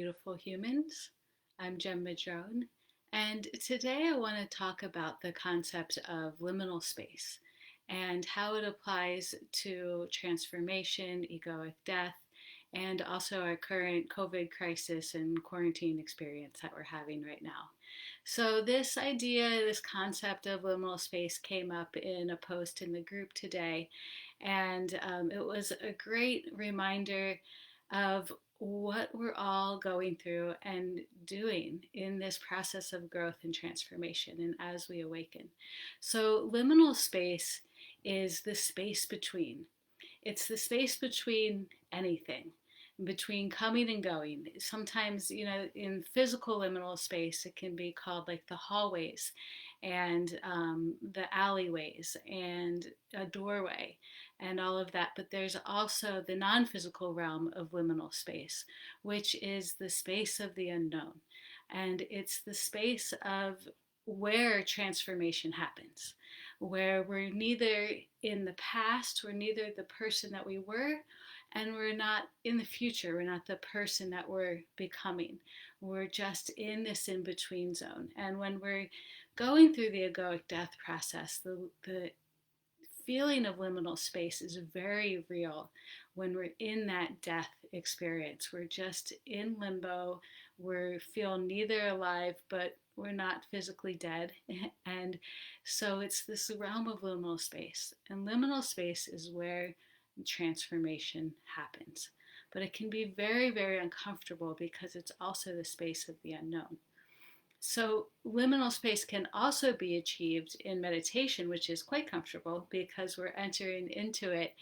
beautiful humans. I'm Jem Madrone, and today I want to talk about the concept of liminal space and how it applies to transformation, egoic death, and also our current COVID crisis and quarantine experience that we're having right now. So, this idea, this concept of liminal space came up in a post in the group today, and it was a great reminder of what we're all going through and doing in this process of growth and transformation and as we awaken. So, liminal space is the space between. It's the space between anything, between coming and going. Sometimes, in physical liminal space, it can be called like the hallways and the alleyways and a doorway and all of that. But there's also the non physical realm of liminal space, which is the space of the unknown. And it's the space of where transformation happens, where we're neither in the past, we're neither the person that we were, and we're not in the future, we're not the person that we're becoming. We're just in this in between zone. And when we're going through the egoic death process, the feeling of liminal space is very real when we're in that death experience. We're just in limbo. We feel neither alive, but we're not physically dead. And so it's this realm of liminal space. And liminal space is where transformation happens. But it can be very, very uncomfortable because it's also the space of the unknown. So, liminal space can also be achieved in meditation, which is quite comfortable because we're entering into it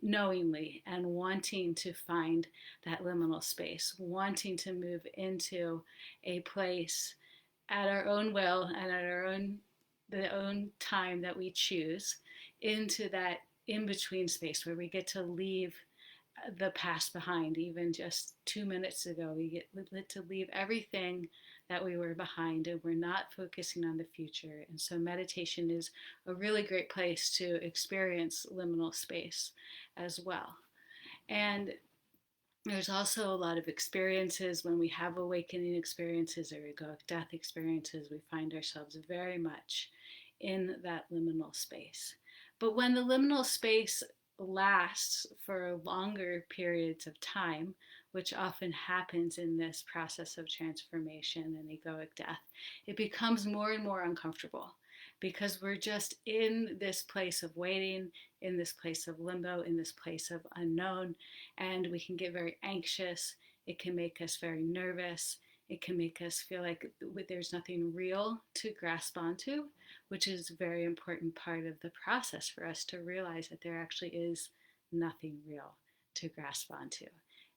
knowingly and wanting to find that liminal space, wanting to move into a place at our own will and at the own time that we choose, into that in between space where we get to leave the past behind. Even just 2 minutes ago, we get to leave everything that we were behind, and we're not focusing on the future. And so meditation is a really great place to experience liminal space as well. And there's also a lot of experiences when we have awakening experiences or egoic death experiences, we find ourselves very much in that liminal space. But when the liminal space lasts for longer periods of time, which often happens in this process of transformation and egoic death, it becomes more and more uncomfortable because we're just in this place of waiting, in this place of limbo, in this place of unknown, and we can get very anxious. It can make us very nervous. It can make us feel like there's nothing real to grasp onto, which is a very important part of the process for us to realize that there actually is nothing real to grasp onto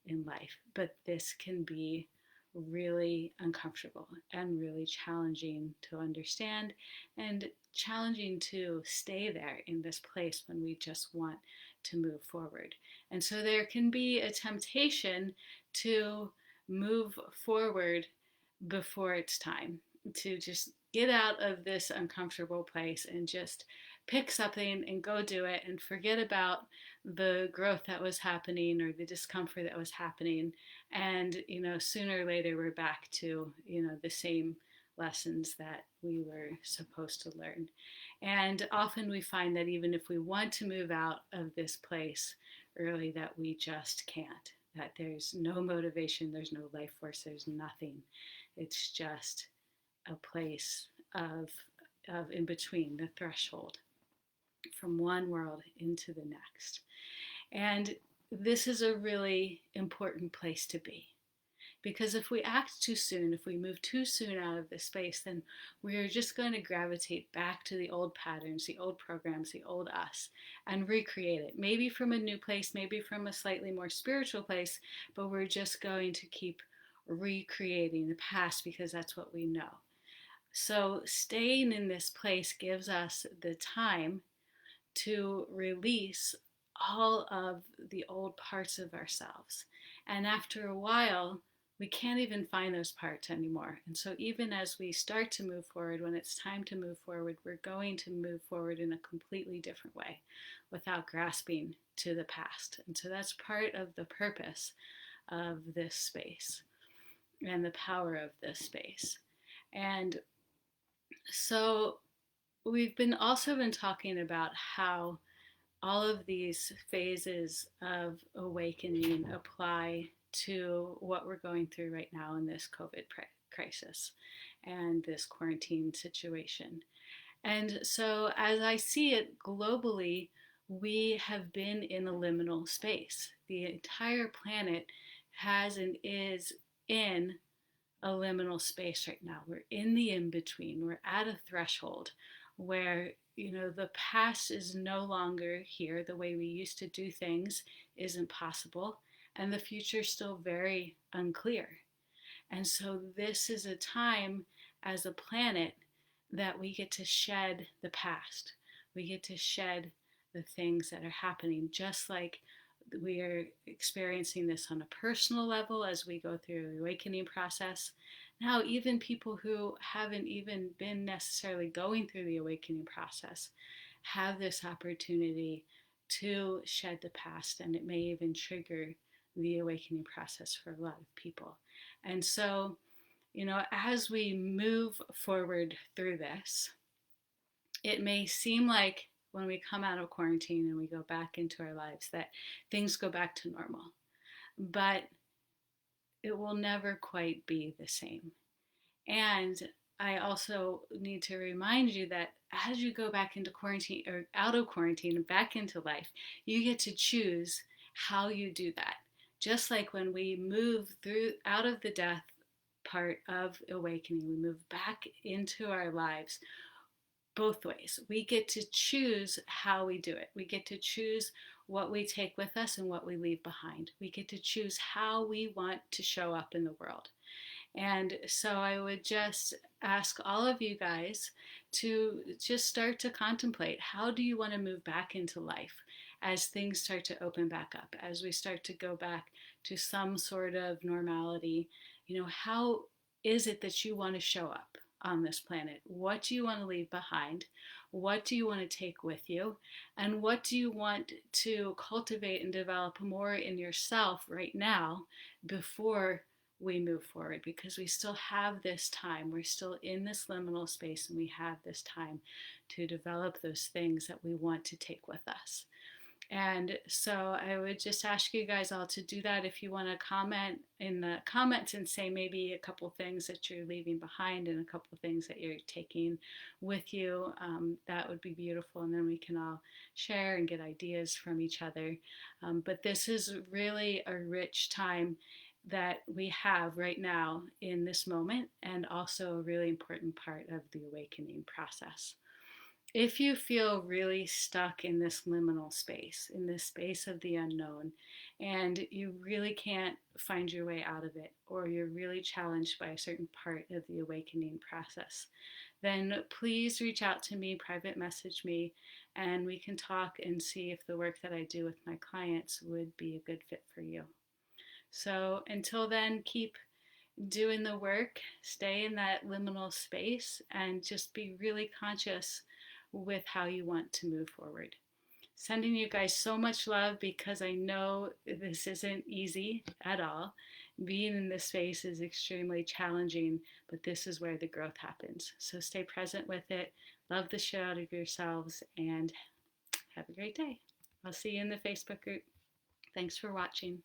in life. But this can be really uncomfortable and really challenging to understand and challenging to stay there in this place when we just want to move forward. And so there can be a temptation to move forward before it's time, to just get out of this uncomfortable place and just pick something and go do it and forget about the growth that was happening or the discomfort that was happening. And, sooner or later we're back to, the same lessons that we were supposed to learn. And often we find that even if we want to move out of this place early, that we just can't, that there's no motivation, there's no life force, there's nothing. It's just a place of in between, the threshold from one world into the next. And this is a really important place to be. Because if we act too soon, if we move too soon out of this space, then we are just going to gravitate back to the old patterns, the old programs, the old us, and recreate it. Maybe from a new place, maybe from a slightly more spiritual place, but we're just going to keep recreating the past because that's what we know. So staying in this place gives us the time to release all of the old parts of ourselves. And after a while, we can't even find those parts anymore. And so even as we start to move forward, when it's time to move forward, we're going to move forward in a completely different way without grasping to the past. And so that's part of the purpose of this space. and the power of this space. And so we've been also been talking about how all of these phases of awakening apply to what we're going through right now in this COVID crisis and this quarantine situation. And so, as I see it globally, we have been in a liminal space. The entire planet has and is in a liminal space right now. We're in the in between. We're at a threshold where, the past is no longer here. The way we used to do things isn't possible, and the future is still very unclear. And so, this is a time as a planet that we get to shed the past. We get to shed the things that are happening, just like we are experiencing this on a personal level as we go through the awakening process. Now, even people who haven't even been necessarily going through the awakening process have this opportunity to shed the past, and it may even trigger the awakening process for a lot of people. And so, as we move forward through this, it may seem like when we come out of quarantine and we go back into our lives that things go back to normal. But it will never quite be the same. And I also need to remind you that as you go back into quarantine or out of quarantine and back into life, you get to choose how you do that. Just like when we move through out of the death part of awakening, we move back into our lives both ways. We get to choose how we do it. We get to choose what we take with us and what we leave behind. We get to choose how we want to show up in the world. And so I would just ask all of you guys to just start to contemplate, how do you want to move back into life as things start to open back up, as we start to go back to some sort of normality? How is it that you want to show up on this planet? What do you want to leave behind? What do you want to take with you? And what do you want to cultivate and develop more in yourself right now before we move forward? Because we still have this time. We're still in this liminal space, and we have this time to develop those things that we want to take with us. And so I would just ask you guys all to do that. If you want to comment in the comments and say maybe a couple things that you're leaving behind and a couple things that you're taking with you, that would be beautiful. And then we can all share and get ideas from each other. But this is really a rich time that we have right now in this moment, and also a really important part of the awakening process. If you feel really stuck in this liminal space, in this space of the unknown, and you really can't find your way out of it, or you're really challenged by a certain part of the awakening process, then please reach out to me, private message me, and we can talk and see if the work that I do with my clients would be a good fit for you. So until then, keep doing the work, stay in that liminal space, and just be really conscious with how you want to move forward. Sending you guys so much love, because I know this isn't easy at all. Being in this space is extremely challenging, but this is where the growth happens. So stay present with it, love the shit out of yourselves, and have a great day. I'll see you in the Facebook group. Thanks for watching.